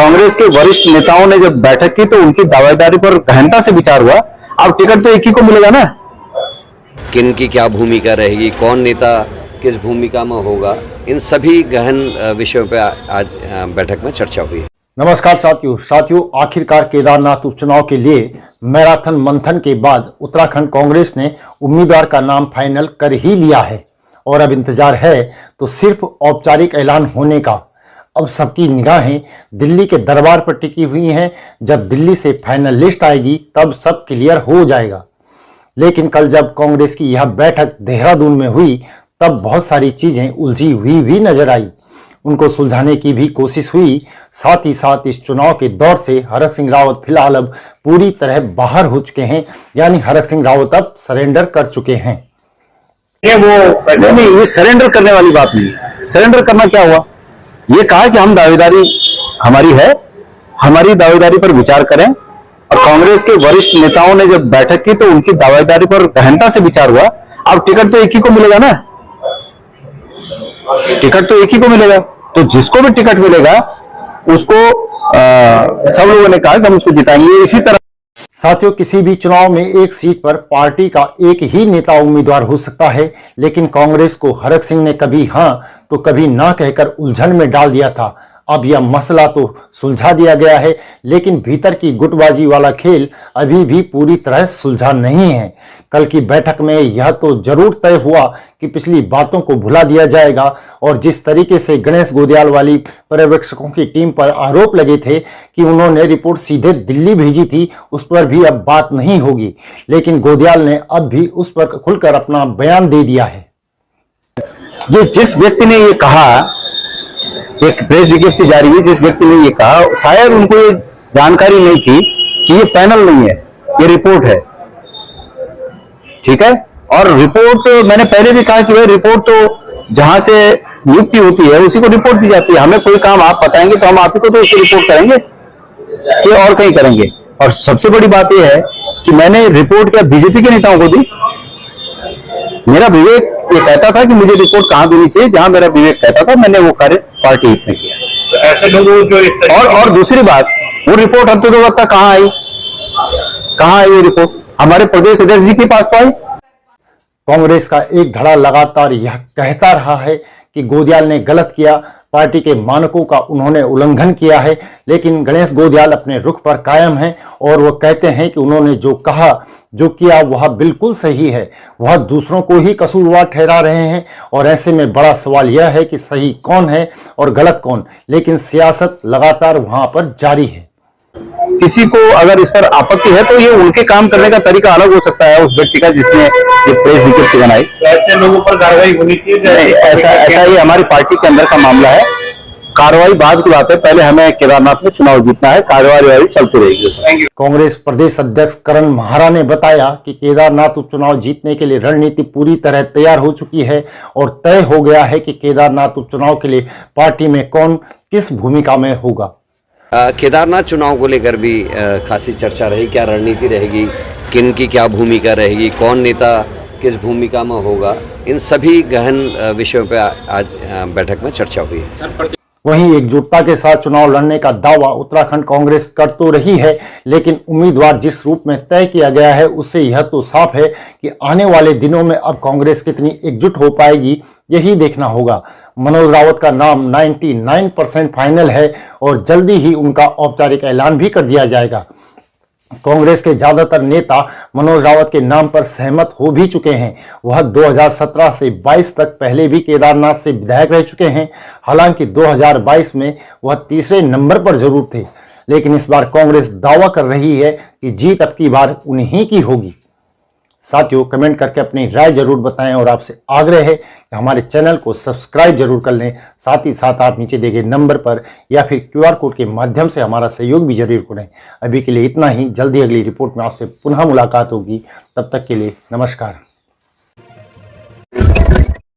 कांग्रेस के वरिष्ठ नेताओं ने जब बैठक की तो उनकी दावेदारी पर गहनता से विचार हुआ। अब टिकट तो एक ही को मिलेगा ना। किन की क्या भूमिका रहेगी, कौन नेता किस भूमिका में होगा, इन सभी गहन विषयों पर आज बैठक में चर्चा हुई। नमस्कार साथियों, आखिरकार केदारनाथ उपचुनाव के लिए मैराथन मंथन के बाद उत्तराखंड कांग्रेस ने उम्मीदवार का नाम फाइनल कर ही लिया है और अब इंतजार है तो सिर्फ औपचारिक ऐलान होने का। अब सबकी निगाहें दिल्ली के दरबार पर टिकी हुई हैं। जब दिल्ली से फाइनल लिस्ट आएगी तब सब क्लियर हो जाएगा। लेकिन कल जब कांग्रेस की यह बैठक देहरादून में हुई तब बहुत सारी चीजें उलझी हुई भी नजर आई। उनको सुलझाने की भी कोशिश हुई। साथ ही साथ इस चुनाव के दौर से हरक सिंह रावत फिलहाल अब पूरी तरह बाहर हो चुके हैं, यानी हरक सिंह रावत अब सरेंडर कर चुके हैं। नहीं, ये सरेंडर करने वाली बात नहीं। सरेंडर करना क्या हुआ? ये कहा कि हम दावेदारी हमारी है, हमारी दावेदारी पर विचार करें। और कांग्रेस के वरिष्ठ नेताओं ने जब बैठक की तो उनकी दावेदारी पर गहनता से विचार हुआ। अब टिकट तो एक ही को मिलेगा ना। टिकट तो एक ही को मिलेगा, तो जिसको भी टिकट मिलेगा उसको सब लोगों ने कहा कि हम उसको जिताएंगे। इसी तरह साथियों, किसी भी चुनाव में एक सीट पर पार्टी का एक ही नेता उम्मीदवार हो सकता है, लेकिन कांग्रेस को हरक सिंह ने कभी हां तो कभी ना कहकर उलझन में डाल दिया था। अब यह मसला तो सुलझा दिया गया है, लेकिन भीतर की गुटबाजी वाला खेल अभी भी पूरी तरह सुलझा नहीं है। कल की बैठक में यह तो जरूर तय हुआ कि पिछली बातों को भुला दिया जाएगा और जिस तरीके से गणेश गोदियाल वाली पर्यवेक्षकों की टीम पर आरोप लगे थे कि उन्होंने रिपोर्ट सीधे दिल्ली भेजी थी, उस पर भी अब बात नहीं होगी। लेकिन गोदियाल ने अब भी उस पर खुलकर अपना बयान दे दिया है। ये जिस व्यक्ति ने ये कहा, एक प्रेस विज्ञप्ति जारी हुई, जिस व्यक्ति ने ये कहा शायद उनको ये जानकारी नहीं थी कि ये पैनल नहीं है, ये रिपोर्ट है। ठीक है, और रिपोर्ट मैंने पहले भी कहा कि भाई रिपोर्ट तो जहां से नियुक्ति होती है उसी को रिपोर्ट दी जाती है। हमें कोई काम आप बताएंगे तो हम आप ही को तो उसको रिपोर्ट करेंगे कि और कहीं करेंगे। और सबसे बड़ी बात यह है कि मैंने रिपोर्ट क्या बीजेपी के नेताओं को दी? मेरा विवेक ये कहता था कि मुझे रिपोर्ट कहां देनी चाहिए, जहां मेरा विवेक कहता था मैंने वो कार्य पार्टी हित में किया। तो ऐसे लोगों जो और दूसरी बात, वो रिपोर्ट अब तक कहां आई? कहां आई वो रिपोर्ट? हमारे प्रदेश अध्यक्ष जी के पास तो आई। कांग्रेस का एक धड़ा लगातार यह कहता रहा है कि गोदियाल ने गलत किया, पार्टी के मानकों का उन्होंने उल्लंघन किया है, लेकिन गणेश गोदियाल अपने रुख पर कायम हैं और वो कहते हैं कि उन्होंने जो कहा जो किया वह बिल्कुल सही है। वह दूसरों को ही कसूरवार ठहरा रहे हैं और ऐसे में बड़ा सवाल यह है कि सही कौन है और गलत कौन। लेकिन सियासत लगातार वहां पर जारी है। किसी को अगर इस पर आपत्ति है तो ये उनके काम करने का तरीका अलग हो सकता है उस व्यक्ति का जिसने ये प्रेस विज्ञप्ति बनाई। ऐसे लोगों पर कार्रवाई होनी चाहिए। ऐसा ही हमारी पार्टी के अंदर का मामला है। कार्रवाई बाद की बात है, पहले हमें केदारनाथ में चुनाव जीतना है। कार्रवाई चलती रहेगी। कांग्रेस प्रदेश अध्यक्ष करण महारा ने बताया कि केदारनाथ उपचुनाव जीतने के लिए रणनीति पूरी तरह तैयार हो चुकी है और तय हो गया है कि केदारनाथ उपचुनाव के लिए पार्टी में कौन किस भूमिका में होगा। केदारनाथ चुनाव को लेकर भी खासी चर्चा रही। क्या रणनीति रहेगी, किन की क्या भूमिका रहेगी, कौन नेता किस भूमिका में होगा, इन सभी गहन विषयों पर आज बैठक में चर्चा हुई। वहीं एकजुटता के साथ चुनाव लड़ने का दावा उत्तराखंड कांग्रेस कर तो रही है, लेकिन उम्मीदवार जिस रूप में तय किया गया है उससे यह तो साफ है कि आने वाले दिनों में अब कांग्रेस कितनी एकजुट हो पाएगी यही देखना होगा। मनोज रावत का नाम 99% फाइनल है और जल्दी ही उनका औपचारिक ऐलान भी कर दिया जाएगा। कांग्रेस के ज्यादातर नेता मनोज रावत के नाम पर सहमत हो भी चुके हैं। वह 2017 से 22 तक पहले भी केदारनाथ से विधायक रह चुके हैं। हालांकि 2022 में वह तीसरे नंबर पर जरूर थे, लेकिन इस बार कांग्रेस दावा कर रही है कि जीत अब की बार उन्हीं की होगी। साथियों, कमेंट करके अपनी राय जरूर बताएं और आपसे आग्रह है कि हमारे चैनल को सब्सक्राइब जरूर कर लें। साथ ही साथ आप नीचे दिए गए नंबर पर या फिर QR कोड के माध्यम से हमारा सहयोग भी जरूर करें। अभी के लिए इतना ही। जल्दी अगली रिपोर्ट में आपसे पुनः मुलाकात होगी। तब तक के लिए नमस्कार।